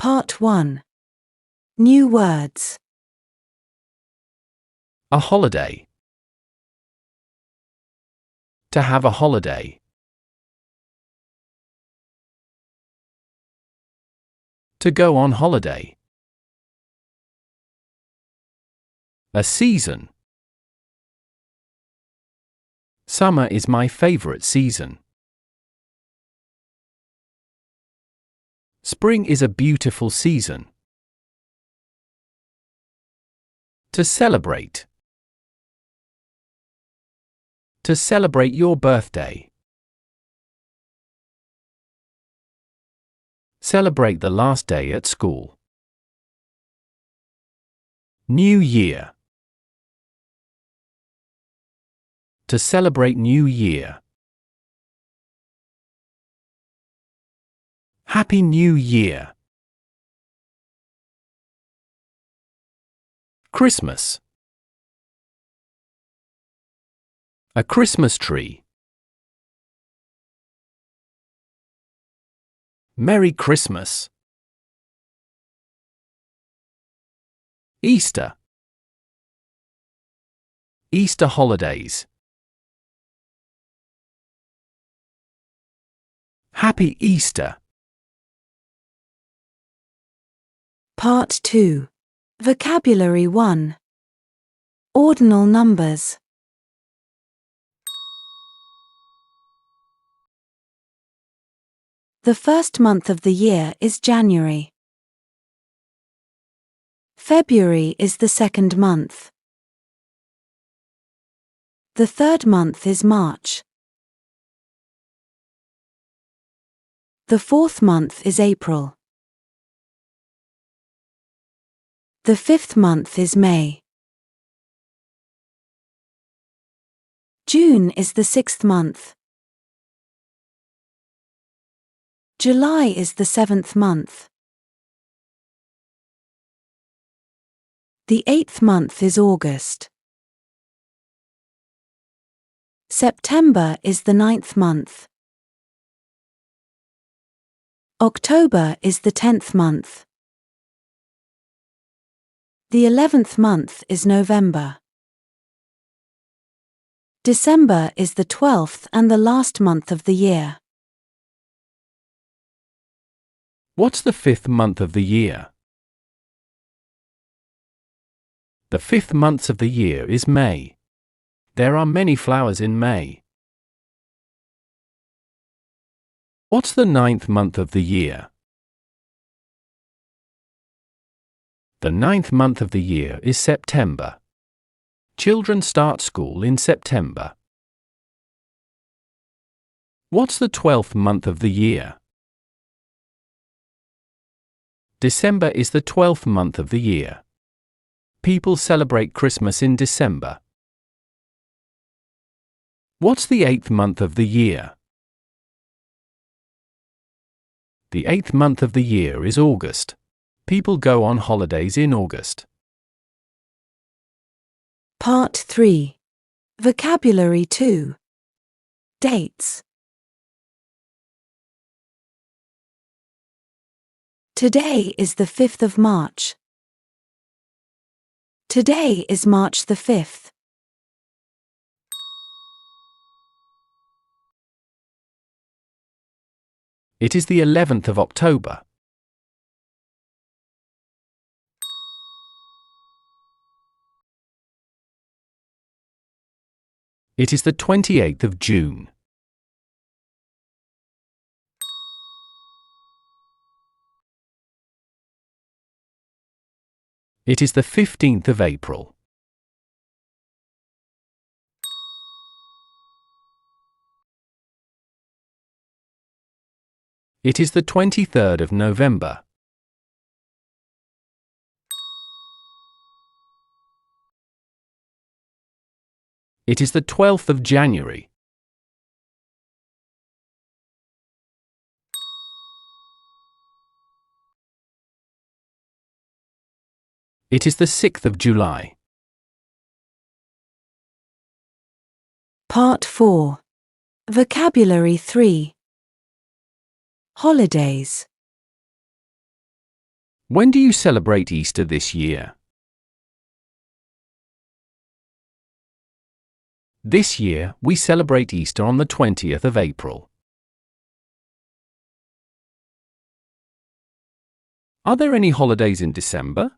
Part 1. New words. A holiday. To have a holiday. To go on holiday. A season. Summer is my favorite season. Spring is a beautiful season. To celebrate. To celebrate your birthday. Celebrate the last day at school. New Year. To celebrate New Year. Happy New Year. Christmas. A Christmas tree. Merry Christmas. Easter. Easter holidays. Happy Easter. Part 2. Vocabulary 1. Ordinal numbers. The first month of the year is January. February is the second month. The third month is March. The fourth month is April. The fifth month is May. June is the sixth month. July is the seventh month. The eighth month is August. September is the ninth month. October is the 10th month. The 11th month is November. December is the 12th and the last month of the year. What's the fifth month of the year? The fifth month of the year is May. There are many flowers in May. What's the ninth month of the year? The ninth month of the year is September. Children start school in September. What's the 12th month of the year? December is the 12th month of the year. People celebrate Christmas in December. What's the 8th month of the year? The 8th month of the year is August. People go on holidays in August. Part 3. Vocabulary 2. Dates. Today is the 5th of March. Today is March the 5th. It is the 11th of October. It is the 28th of June. It is the 15th of April. It is the 23rd of November. It is the 12th of January. It is the 6th of July. Part 4. Vocabulary 3. Holidays. When do you celebrate Easter this year? This year, we celebrate Easter on the 20th of April. Are there any holidays in December?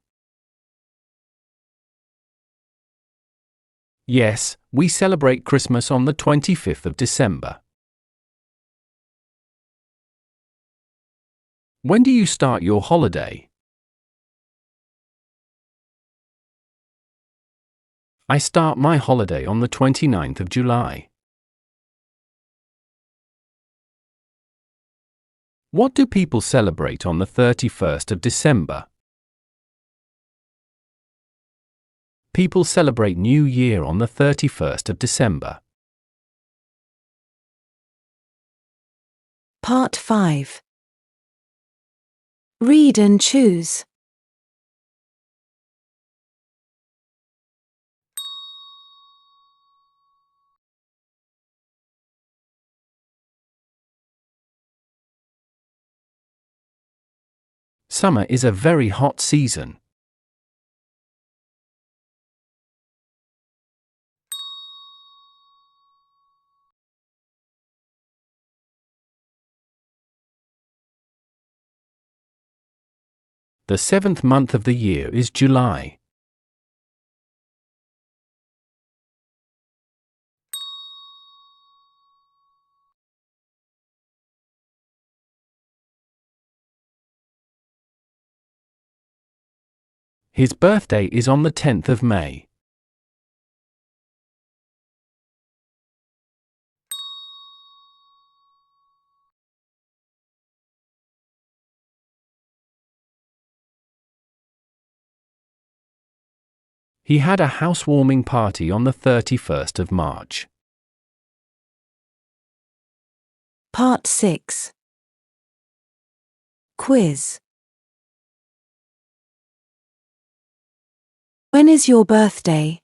Yes, we celebrate Christmas on the 25th of December. When do you start your holiday? I start my holiday on the 29th of July. What do people celebrate on the 31st of December? People celebrate New Year on the 31st of December. Part 5. Read and choose. Summer is a very hot season. The seventh month of the year is July. His birthday is on the 10th of May. He had a housewarming party on the 31st of March. Part 6. Quiz. When is your birthday?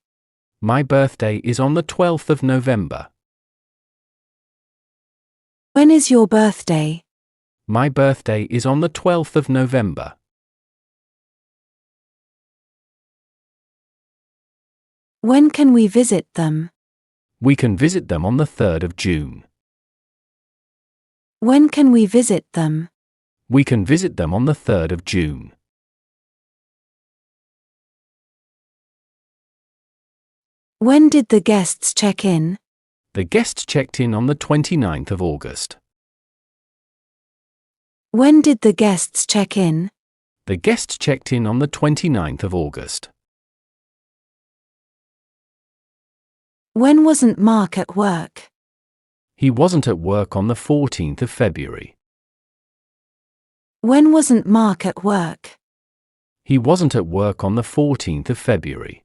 My birthday is on the 12th of November. When is your birthday? My birthday is on the 12th of November. When can we visit them? We can visit them on the 3rd of June. When can we visit them? We can visit them on the 3rd of June. When did the guests check in? The guests checked in on the 29th of August. When did the guests check in? The guests checked in on the 29th of August. When wasn't Mark at work? He wasn't at work on the 14th of February. When wasn't Mark at work? He wasn't at work on the 14th of February.